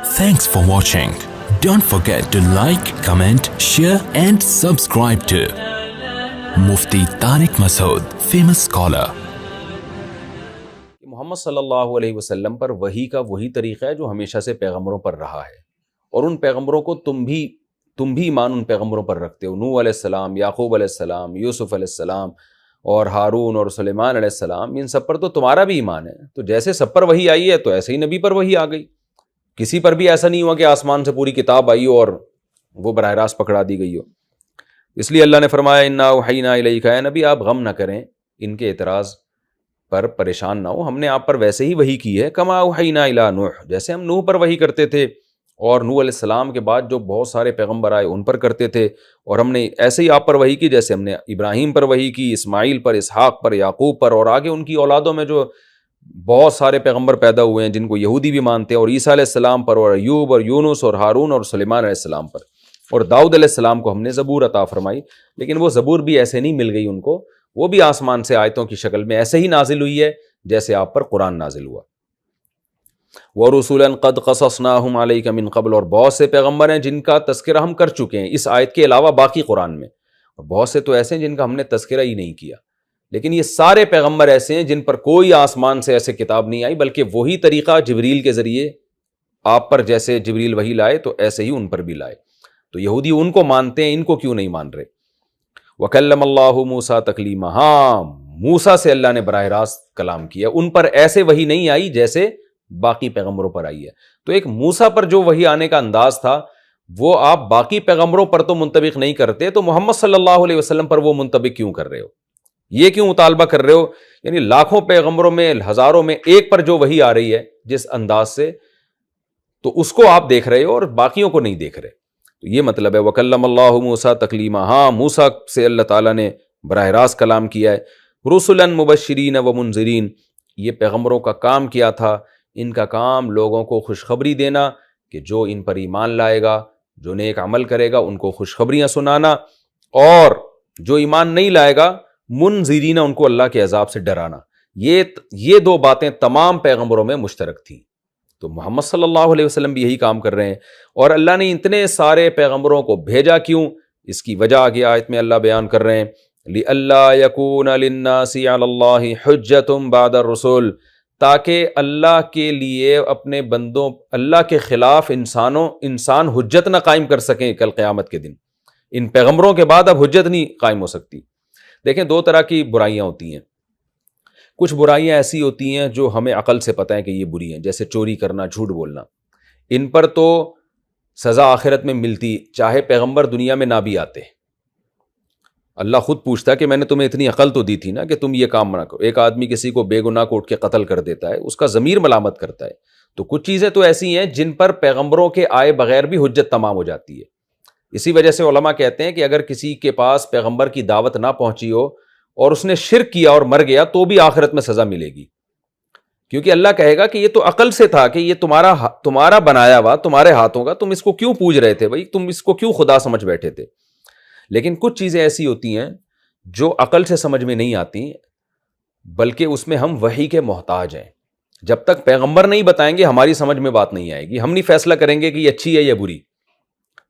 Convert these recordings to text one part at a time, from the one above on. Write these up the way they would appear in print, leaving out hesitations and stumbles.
Thanks for watching. Don't forget to like, comment, share and subscribe to Mufti Tariq Masood, famous scholar. محمد صلی اللہ علیہ وسلم پر وحی کا وہی طریقہ ہے جو ہمیشہ سے پیغمبروں پر رہا ہے، اور ان پیغمبروں کو تم بھی ایمان ان پیغمبروں پر رکھتے ہو۔ نوح علیہ السلام، یعقوب علیہ السلام، یوسف علیہ السلام اور ہارون اور سلیمان علیہ السلام، ان سب پر تو تمہارا بھی ایمان ہے۔ تو جیسے سب پر وحی آئی ہے تو ایسے ہی نبی پر وحی آ گئی۔ کسی پر بھی ایسا نہیں ہوا کہ آسمان سے پوری کتاب آئی ہو اور وہ براہ راست پکڑا دی گئی ہو۔ اس لیے اللہ نے فرمایا انا اوحینا الیک، اے نبی آپ غم نہ کریں ان کے اعتراض پر، پریشان نہ ہو، ہم نے آپ پر ویسے ہی وحی کی ہے، کما اوحینا الی نوح، جیسے ہم نوح پر وحی کرتے تھے اور نوح علیہ السلام کے بعد جو بہت سارے پیغمبر آئے ان پر کرتے تھے، اور ہم نے ایسے ہی آپ پر وحی کی جیسے ہم نے ابراہیم پر وحی کی، اسماعیل پر، اسحاق پر، یعقوب پر، اور آگے ان کی اولادوں میں جو بہت سارے پیغمبر پیدا ہوئے ہیں جن کو یہودی بھی مانتے ہیں، اور عیسیٰ علیہ السلام پر، اور ایوب اور یونس اور ہارون اور سلیمان علیہ السلام پر، اور داؤد علیہ السلام کو ہم نے زبور عطا فرمائی۔ لیکن وہ زبور بھی ایسے نہیں مل گئی ان کو، وہ بھی آسمان سے آیتوں کی شکل میں ایسے ہی نازل ہوئی ہے جیسے آپ پر قرآن نازل ہوا۔ وَرُسُلًا قَدْ قَصَصْنَاهُمْ عَلَيْكَ مِنْ قَبْلُ، اور بہت سے پیغمبر ہیں جن کا تذکرہ ہم کر چکے ہیں اس آیت کے علاوہ باقی قرآن میں، اور بہت سے تو ایسے ہیں جن کا ہم نے تذکرہ ہی نہیں کیا۔ لیکن یہ سارے پیغمبر ایسے ہیں جن پر کوئی آسمان سے ایسے کتاب نہیں آئی، بلکہ وہی طریقہ جبریل کے ذریعے آپ پر جیسے جبریل وحی لائے تو ایسے ہی ان پر بھی لائے۔ تو یہودی ان کو مانتے ہیں، ان کو کیوں نہیں مان رہے؟ وَكَلَّمَ اللَّهُ مُوسَىٰ تَكْلِيمًا، ہاں موسیٰ سے اللہ نے براہ راست کلام کیا، ان پر ایسے وحی نہیں آئی جیسے باقی پیغمبروں پر آئی ہے۔ تو ایک موسیٰ پر جو وحی آنے کا انداز تھا وہ آپ باقی پیغمبروں پر تو منطبق نہیں کرتے، تو محمد صلی اللہ علیہ وسلم پر وہ منطبق کیوں کر رہے ہو؟ یہ کیوں مطالبہ کر رہے ہو؟ یعنی لاکھوں پیغمبروں میں، ہزاروں میں ایک پر جو وحی آ رہی ہے جس انداز سے، تو اس کو آپ دیکھ رہے ہو اور باقیوں کو نہیں دیکھ رہے۔ تو یہ مطلب ہے وَكَلَّمَ اللَّهُ مُوسَىٰ تَكْلِيمًا، ہاں موسیٰ سے اللہ تعالیٰ نے براہ راست کلام کیا ہے۔ رُسُلًا مُبَشِّرِينَ وَمُنذِرِينَ، یہ پیغمبروں کا کام کیا تھا، ان کا کام لوگوں کو خوشخبری دینا کہ جو ان پر ایمان لائے گا، جو نیک عمل کرے گا ان کو خوشخبریاں سنانا، اور جو ایمان نہیں لائے گا منذرین، ان کو اللہ کے عذاب سے ڈرانا۔ یہ دو باتیں تمام پیغمبروں میں مشترک تھیں۔ تو محمد صلی اللہ علیہ وسلم بھی یہی کام کر رہے ہیں، اور اللہ نے اتنے سارے پیغمبروں کو بھیجا کیوں؟ اس کی وجہ آگے آیت میں اللہ بیان کر رہے ہیں، لِأَلَّا يَكُونَ لِلنَّاسِ عَلَى اللَّهِ حُجَّةٌ بَعْدَ الرُّسُلِ، تاکہ اللہ کے لیے اپنے بندوں، اللہ کے خلاف انسان حجت نہ قائم کر سکیں کل قیامت کے دن۔ ان پیغمبروں کے بعد اب حجت نہیں قائم ہو سکتی۔ دیکھیں دو طرح کی برائیاں ہوتی ہیں، کچھ برائیاں ایسی ہوتی ہیں جو ہمیں عقل سے پتہ ہے کہ یہ بری ہیں، جیسے چوری کرنا، جھوٹ بولنا، ان پر تو سزا آخرت میں ملتی چاہے پیغمبر دنیا میں نہ بھی آتے۔ اللہ خود پوچھتا ہے کہ میں نے تمہیں اتنی عقل تو دی تھی نا کہ تم یہ کام نہ کرو۔ ایک آدمی کسی کو بے گناہ کو اٹھ کے قتل کر دیتا ہے، اس کا ضمیر ملامت کرتا ہے۔ تو کچھ چیزیں تو ایسی ہیں جن پر پیغمبروں کے آئے بغیر بھی حجت تمام ہو جاتی ہے۔ اسی وجہ سے علماء کہتے ہیں کہ اگر کسی کے پاس پیغمبر کی دعوت نہ پہنچی ہو اور اس نے شرک کیا اور مر گیا تو بھی آخرت میں سزا ملے گی، کیونکہ اللہ کہے گا کہ یہ تو عقل سے تھا کہ یہ تمہارا بنایا ہوا، تمہارے ہاتھوں کا، تم اس کو کیوں پوج رہے تھے بھائی، تم اس کو کیوں خدا سمجھ بیٹھے تھے۔ لیکن کچھ چیزیں ایسی ہوتی ہیں جو عقل سے سمجھ میں نہیں آتی، بلکہ اس میں ہم وحی کے محتاج ہیں۔ جب تک پیغمبر نہیں بتائیں گے ہماری سمجھ میں بات نہیں آئے گی، ہم نہیں فیصلہ کریں گے کہ یہ اچھی ہے یا بری۔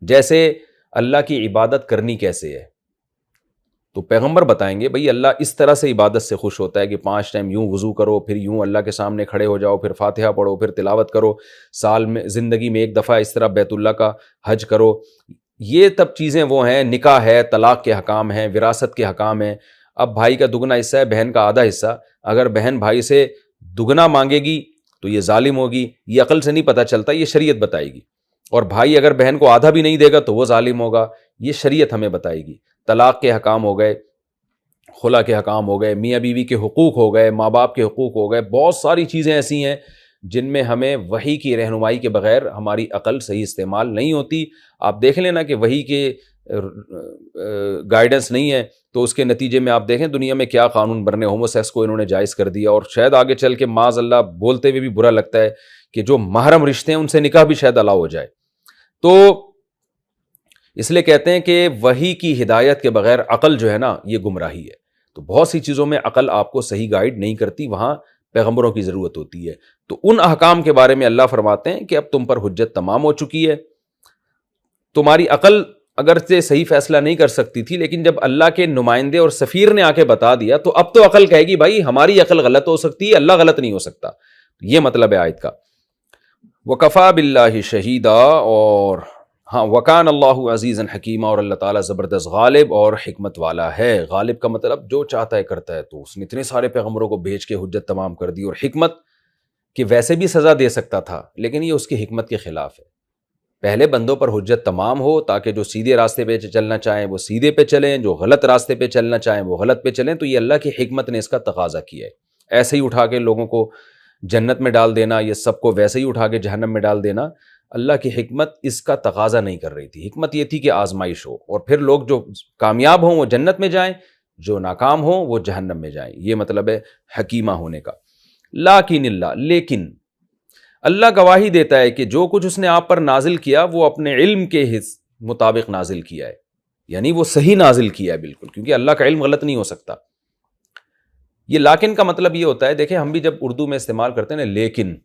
جیسے اللہ کی عبادت کرنی کیسے ہے، تو پیغمبر بتائیں گے بھئی اللہ اس طرح سے عبادت سے خوش ہوتا ہے کہ 5 ٹائم یوں وضو کرو، پھر یوں اللہ کے سامنے کھڑے ہو جاؤ، پھر فاتحہ پڑھو، پھر تلاوت کرو، سال میں زندگی میں ایک دفعہ اس طرح بیت اللہ کا حج کرو۔ یہ تب چیزیں وہ ہیں، نکاح ہے، طلاق کے حکام ہیں، وراثت کے حکام ہیں۔ اب بھائی کا دگنا حصہ ہے، بہن کا آدھا حصہ، اگر بہن بھائی سے دگنا مانگے گی تو یہ ظالم ہوگی، یہ عقل سے نہیں پتہ چلتا، یہ شریعت بتائے گی۔ اور بھائی اگر بہن کو آدھا بھی نہیں دے گا تو وہ ظالم ہوگا، یہ شریعت ہمیں بتائے گی۔ طلاق کے حکام ہو گئے، خلا کے حکام ہو گئے، میاں بیوی کے حقوق ہو گئے، ماں باپ کے حقوق ہو گئے، بہت ساری چیزیں ایسی ہیں جن میں ہمیں وحی کی رہنمائی کے بغیر ہماری عقل صحیح استعمال نہیں ہوتی۔ آپ دیکھ لینا کہ وحی کے گائیڈنس نہیں ہے تو اس کے نتیجے میں آپ دیکھیں دنیا میں کیا قانون بنے، ہومو سیکس کو انہوں نے جائز کر دیا، اور شاید آگے چل کے معاذ اللہ بولتے ہوئے بھی برا لگتا ہے کہ جو محرم رشتے ہیں ان سے نکاح بھی شاید الاؤ ہو جائے۔ تو اس لیے کہتے ہیں کہ وحی کی ہدایت کے بغیر عقل جو ہے نا یہ گمراہی ہے۔ تو بہت سی چیزوں میں عقل آپ کو صحیح گائیڈ نہیں کرتی، وہاں پیغمبروں کی ضرورت ہوتی ہے. تو ان احکام کے بارے میں اللہ فرماتے ہیں کہ اب تم پر حجت تمام ہو چکی ہے. تمہاری عقل اگرچہ صحیح فیصلہ نہیں کر سکتی تھی، لیکن جب اللہ کے نمائندے اور سفیر نے آ کے بتا دیا تو اب تو عقل کہے گی بھائی ہماری عقل غلط ہو سکتی ہے، اللہ غلط نہیں ہو سکتا. یہ مطلب ہے آیت کا. وَكَفَى بِاللَّهِ شَهِيدًا، اور ہاں وَكَانَ اللَّهُ عَزِيزًا حَكِيمًا، اور اللہ تعالیٰ زبردست غالب اور حکمت والا ہے. غالب کا مطلب جو چاہتا ہے کرتا ہے. تو اس نے اتنے سارے پیغمبروں کو بھیج کے حجت تمام کر دی، اور حکمت کہ ویسے بھی سزا دے سکتا تھا لیکن یہ اس کی حکمت کے خلاف ہے. پہلے بندوں پر حجت تمام ہو تاکہ جو سیدھے راستے پہ چلنا چاہیں وہ سیدھے پہ چلیں، جو غلط راستے پہ چلنا چاہیں وہ غلط پہ چلیں. تو یہ اللہ کی حکمت نے اس کا تقاضا کیا ہے. ایسے ہی اٹھا کے لوگوں کو جنت میں ڈال دینا، یہ سب کو ویسے ہی اٹھا کے جہنم میں ڈال دینا، اللہ کی حکمت اس کا تقاضا نہیں کر رہی تھی. حکمت یہ تھی کہ آزمائش ہو، اور پھر لوگ جو کامیاب ہوں وہ جنت میں جائیں، جو ناکام ہوں وہ جہنم میں جائیں. یہ مطلب ہے حکیمہ ہونے کا. لیکن اللہ گواہی دیتا ہے کہ جو کچھ اس نے آپ پر نازل کیا وہ اپنے علم کے مطابق نازل کیا ہے، یعنی وہ صحیح نازل کیا ہے بالکل، کیونکہ اللہ کا علم غلط نہیں ہو سکتا. یہ لیکن کا مطلب یہ ہوتا ہے، دیکھیں ہم بھی جب اردو میں استعمال کرتے ہیں نا لیکن،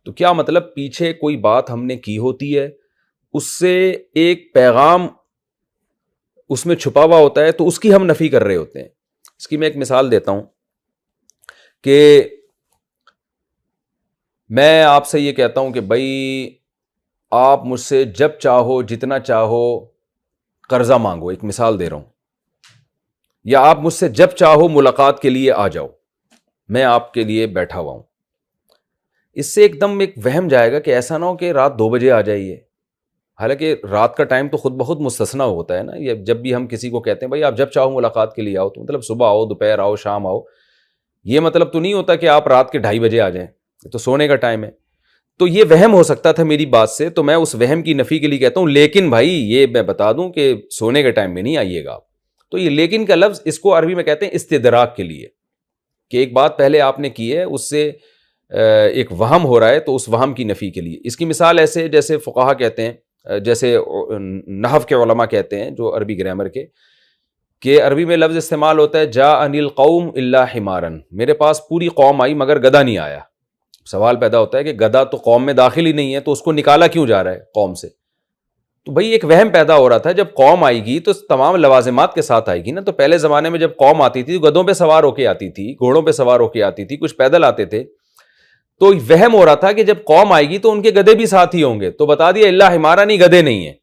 تو کیا مطلب پیچھے کوئی بات ہم نے کی ہوتی ہے، اس سے ایک پیغام اس میں چھپا ہوا ہوتا ہے تو اس کی ہم نفی کر رہے ہوتے ہیں. اس کی میں ایک مثال دیتا ہوں کہ میں آپ سے یہ کہتا ہوں کہ بھائی آپ مجھ سے جب چاہو جتنا چاہو قرضہ مانگو، ایک مثال دے رہا ہوں، یا آپ مجھ سے جب چاہو ملاقات کے لیے آ جاؤ، میں آپ کے لیے بیٹھا ہوا ہوں. اس سے ایک دم ایک وہم جائے گا کہ ایسا نہ ہو کہ رات 2 بجے آ جائیے. حالانکہ رات کا ٹائم تو خود بخود مستثنا ہوتا ہے نا. یہ جب بھی ہم کسی کو کہتے ہیں بھائی آپ جب چاہو ملاقات کے لیے آؤ، تو مطلب صبح آؤ، دوپہر آؤ، شام آؤ. یہ مطلب تو نہیں ہوتا کہ آپ رات کے 2:30 بجے آ جائیں، تو سونے کا ٹائم ہے. تو یہ وہم ہو سکتا تھا میری بات سے، تو میں اس وہم کی نفی کے لیے کہتا ہوں لیکن بھائی یہ میں بتا دوں کہ سونے کے ٹائم میں نہیں آئیے گا آپ. تو یہ لیکن کا لفظ اس کو عربی میں کہتے ہیں استدراک کے لیے، کہ ایک بات پہلے آپ نے کی ہے اس سے ایک وہم ہو رہا ہے، تو اس وہم کی نفی کے لیے. اس کی مثال ایسے جیسے فقہا کہتے ہیں، جیسے نحو کے علماء کہتے ہیں جو عربی گرامر کے، کہ عربی میں لفظ استعمال ہوتا ہے جاءنی القوم الا حمارا، میرے پاس پوری قوم آئی مگر گدھا نہیں آیا. سوال پیدا ہوتا ہے کہ گدھا تو قوم میں داخل ہی نہیں ہے تو اس کو نکالا کیوں جا رہا ہے قوم سے؟ تو بھائی ایک وہم پیدا ہو رہا تھا، جب قوم آئے گی تو تمام لوازمات کے ساتھ آئے گی نا. تو پہلے زمانے میں جب قوم آتی تھی گدھوں پہ سوار ہو کے آتی تھی، گھوڑوں پہ سوار ہو کے آتی تھی، کچھ پیدل آتے تھے. تو وہم ہو رہا تھا کہ جب قوم آئے گی تو ان کے گدھے بھی ساتھ ہی ہوں گے، تو بتا دیا اللہ ہمارا نہیں، گدھے نہیں ہیں.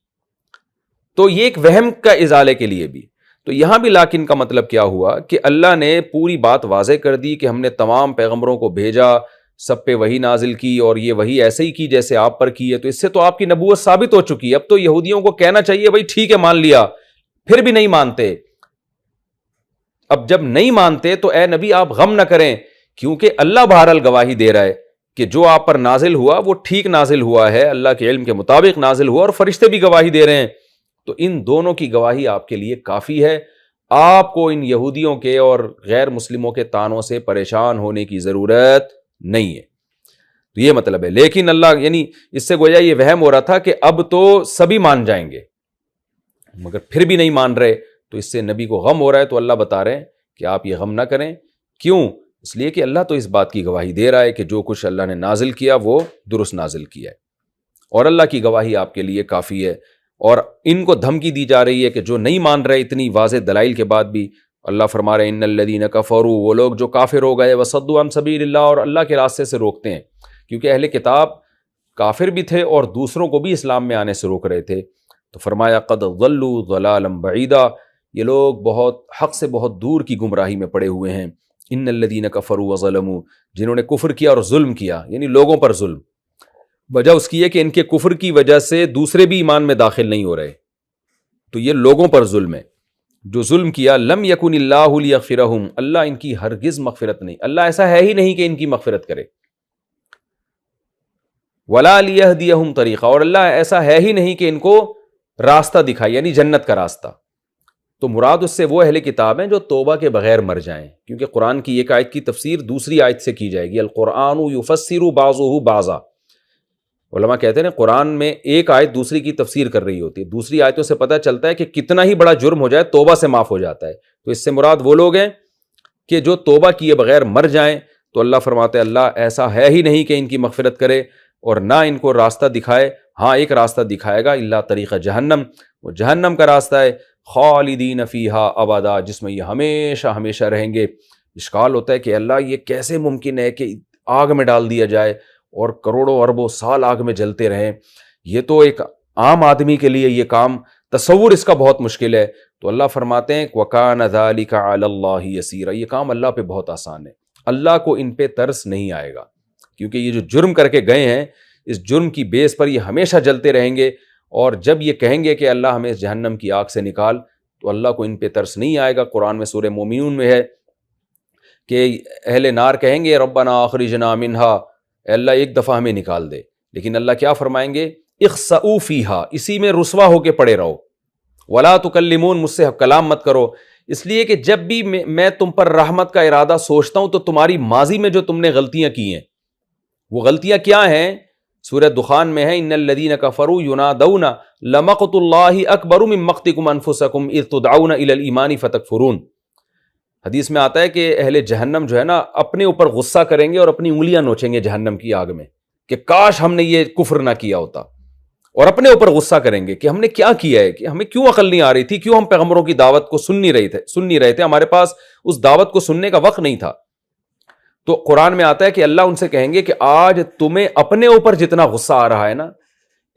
تو یہ ایک وہم کا ازالے کے لیے بھی. تو یہاں بھی لیکن کا مطلب کیا ہوا کہ اللہ نے پوری بات واضح کر دی کہ ہم نے تمام پیغمبروں کو بھیجا، سب پہ وہی نازل کی، اور یہ وہی ایسے ہی کی جیسے آپ پر کی ہے. تو اس سے تو آپ کی نبوت ثابت ہو چکی ہے. اب تو یہودیوں کو کہنا چاہیے بھائی ٹھیک ہے مان لیا، پھر بھی نہیں مانتے. اب جب نہیں مانتے تو اے نبی آپ غم نہ کریں، کیونکہ اللہ بہرحال گواہی دے رہا ہے کہ جو آپ پر نازل ہوا وہ ٹھیک نازل ہوا ہے، اللہ کے علم کے مطابق نازل ہوا، اور فرشتے بھی گواہی دے رہے ہیں. تو ان دونوں کی گواہی آپ کے لیے کافی ہے. آپ کو ان یہودیوں کے اور غیر مسلموں کے طعنوں سے پریشان ہونے کی ضرورت نہیں ہے. تو یہ مطلب ہے. لیکن اللہ یعنی اس سے گویا یہ وہم ہو رہا تھا کہ اب تو سبھی مان جائیں گے، مگر پھر بھی نہیں مان رہے، تو اس سے نبی کو غم ہو رہا ہے. تو اللہ بتا رہے ہیں کہ آپ یہ غم نہ کریں. کیوں؟ اس لیے کہ اللہ تو اس بات کی گواہی دے رہا ہے کہ جو کچھ اللہ نے نازل کیا وہ درست نازل کیا ہے، اور اللہ کی گواہی آپ کے لیے کافی ہے. اور ان کو دھمکی دی جا رہی ہے کہ جو نہیں مان رہے اتنی واضح دلائل کے بعد بھی، اللہ فرما رہے ہیں ان الذین کفروا، وہ لوگ جو کافر ہو گئے، وصدوا عن سبیل اللہ، اور اللہ کے راستے سے روکتے ہیں. کیونکہ اہل کتاب کافر بھی تھے اور دوسروں کو بھی اسلام میں آنے سے روک رہے تھے. تو فرمایا قد ضلوا ضلالا بعیدا، یہ لوگ بہت حق سے بہت دور کی گمراہی میں پڑے ہوئے ہیں. ان الذین کفروا وظلموا، جنہوں نے کفر کیا اور ظلم کیا، یعنی لوگوں پر ظلم. وجہ اس کی ہے کہ ان کے کفر کی وجہ سے دوسرے بھی ایمان میں داخل نہیں ہو رہے، تو یہ لوگوں پر ظلم ہے. جو ظلم کیا، لم یکن اللہ لیغفرہم، اللہ ان کی ہرگز مغفرت نہیں، اللہ ایسا ہے ہی نہیں کہ ان کی مغفرت کرے. ولا لیہدیہم طریقہ، اور اللہ ایسا ہے ہی نہیں کہ ان کو راستہ دکھائے، یعنی جنت کا راستہ. تو مراد اس سے وہ اہل کتاب ہیں جو توبہ کے بغیر مر جائیں، کیونکہ قرآن کی ایک آیت کی تفسیر دوسری آیت سے کی جائے گی. القرآن یفسر بعضہ بعضا، علماء کہتے ہیں قرآن میں ایک آیت دوسری کی تفسیر کر رہی ہوتی ہے. دوسری آیتوں سے پتہ چلتا ہے کہ کتنا ہی بڑا جرم ہو جائے توبہ سے معاف ہو جاتا ہے. تو اس سے مراد وہ لوگ ہیں کہ جو توبہ کیے بغیر مر جائیں، تو اللہ فرماتے ہیں اللہ ایسا ہے ہی نہیں کہ ان کی مغفرت کرے اور نہ ان کو راستہ دکھائے، ہاں ایک راستہ دکھائے گا، الا طریقہ جہنم، وہ جہنم کا راستہ ہے، خالدین فیہا ابدا، جس میں یہ ہمیشہ ہمیشہ رہیں گے۔ اشکال ہوتا ہے کہ اللہ یہ کیسے ممکن ہے کہ آگ میں ڈال دیا جائے اور کروڑوں اربوں سال آگ میں جلتے رہیں؟ یہ تو ایک عام آدمی کے لیے یہ کام تصور اس کا بہت مشکل ہے۔ تو اللہ فرماتے ہیں وَكَانَ ذَلِكَ عَلَى اللَّهِ يَسِيرًا، یہ کام اللہ پہ بہت آسان ہے، اللہ کو ان پہ ترس نہیں آئے گا، کیونکہ یہ جو جرم کر کے گئے ہیں اس جرم کی بیس پر یہ ہمیشہ جلتے رہیں گے، اور جب یہ کہیں گے کہ اللہ ہمیں اس جہنم کی آگ سے نکال تو اللہ کو ان پہ ترس نہیں آئے گا۔ قرآن میں سورہ مومنون میں ہے کہ اہل نار کہیں گے ربنا اخرجنا منہا، اے اللہ ایک دفعہ ہمیں نکال دے، لیکن اللہ کیا فرمائیں گے اخسؤوا فیہا، اسی میں رسوا ہو کے پڑے رہو، ولا تکلمون، مجھ سے کلام مت کرو، اس لیے کہ جب بھی میں تم پر رحمت کا ارادہ سوچتا ہوں تو تمہاری ماضی میں جو تم نے غلطیاں کی ہیں وہ غلطیاں کیا ہیں؟ سورہ دخان میں ہے ان الذین کفروا ینادون لمقت اللہ اکبر من مقتکم انفسکم اذ تدعون الی الایمان فتکفرون، حدیث میں آتا ہے کہ اہل جہنم جو ہے نا اپنے اوپر غصہ کریں گے اور اپنی انگلیاں نوچیں گے جہنم کی آگ میں کہ کاش ہم نے یہ کفر نہ کیا ہوتا، اور اپنے اوپر غصہ کریں گے کہ ہم نے کیا کیا ہے، کہ ہمیں کیوں عقل نہیں آ رہی تھی، کیوں ہم پیغمبروں کی دعوت کو سن نہیں رہے تھے، ہمارے پاس اس دعوت کو سننے کا وقت نہیں تھا۔ تو قرآن میں آتا ہے کہ اللہ ان سے کہیں گے کہ آج تمہیں اپنے اوپر جتنا غصہ آ رہا ہے نا،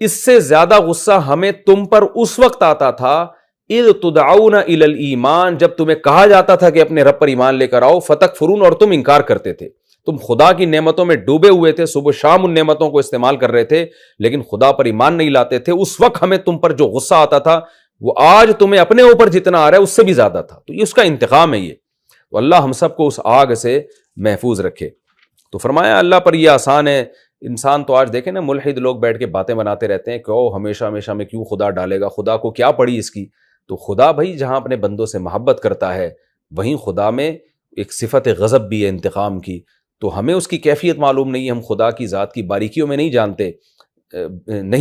اس سے زیادہ غصہ ہمیں تم پر اس وقت آتا تھا اذ تدعون الی الایمان، جب تمہیں کہا جاتا تھا کہ اپنے رب پر ایمان لے کر آؤ، فتکفرون، اور تم انکار کرتے تھے، تم خدا کی نعمتوں میں ڈوبے ہوئے تھے، صبح شام ان نعمتوں کو استعمال کر رہے تھے لیکن خدا پر ایمان نہیں لاتے تھے، اس وقت ہمیں تم پر جو غصہ آتا تھا وہ آج تمہیں اپنے اوپر جتنا آ رہا ہے اس سے بھی زیادہ تھا، تو یہ اس کا انتقام ہے۔ یہ تو اللہ ہم سب کو اس آگ سے محفوظ رکھے۔ تو فرمایا اللہ پر یہ آسان ہے۔ انسان تو آج دیکھیں نا ملحد لوگ بیٹھ کے باتیں بناتے رہتے ہیں کہ او ہمیشہ ہمیشہ میں کیوں خدا ڈالے گا، خدا کو کیا پڑی اس کی؟ تو خدا بھائی جہاں اپنے بندوں سے محبت کرتا ہے وہیں خدا میں ایک صفت غضب بھی ہے انتقام کی، تو ہمیں اس کی کیفیت معلوم نہیں ہے، ہم خدا کی ذات کی باریکیوں میں نہیں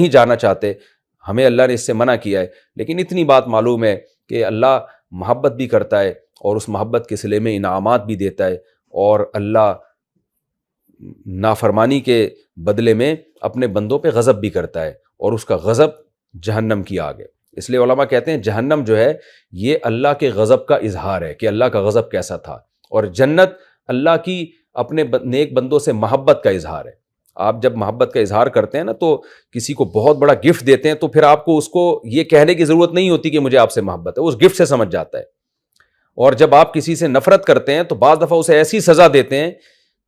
جانا چاہتے، ہمیں اللہ نے اس سے منع کیا ہے، لیکن اتنی بات معلوم ہے کہ اللہ محبت بھی کرتا ہے اور اس محبت کے صلے میں انعامات بھی دیتا ہے، اور اللہ نافرمانی کے بدلے میں اپنے بندوں پہ غضب بھی کرتا ہے، اور اس کا غضب جہنم کی آگ ہے۔ اس لیے علماء کہتے ہیں جہنم جو ہے یہ اللہ کے غضب کا اظہار ہے کہ اللہ کا غضب کیسا تھا، اور جنت اللہ کی اپنے نیک بندوں سے محبت کا اظہار ہے۔ آپ جب محبت کا اظہار کرتے ہیں نا تو کسی کو بہت بڑا گفٹ دیتے ہیں تو پھر آپ کو اس کو یہ کہنے کی ضرورت نہیں ہوتی کہ مجھے آپ سے محبت ہے، اس گفٹ سے سمجھ جاتا ہے۔ اور جب آپ کسی سے نفرت کرتے ہیں تو بعض دفعہ اسے ایسی سزا دیتے ہیں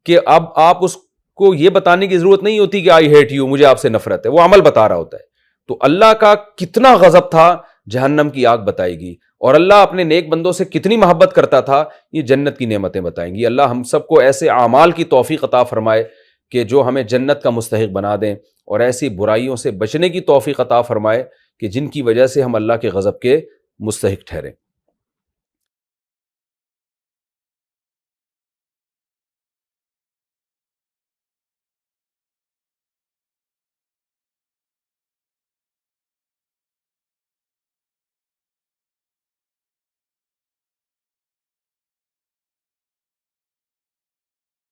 کہ اب آپ اس کو یہ بتانے کی ضرورت نہیں ہوتی کہ آئی ہیٹ یو، مجھے آپ سے نفرت ہے، وہ عمل بتا رہا ہوتا ہے۔ تو اللہ کا کتنا غضب تھا جہنم کی آگ بتائے گی، اور اللہ اپنے نیک بندوں سے کتنی محبت کرتا تھا یہ جنت کی نعمتیں بتائیں گی۔ اللہ ہم سب کو ایسے اعمال کی توفیق عطا فرمائے کہ جو ہمیں جنت کا مستحق بنا دیں، اور ایسی برائیوں سے بچنے کی توفیق عطا فرمائے کہ جن کی وجہ سے ہم اللہ کے غضب کے مستحق ٹھہریں۔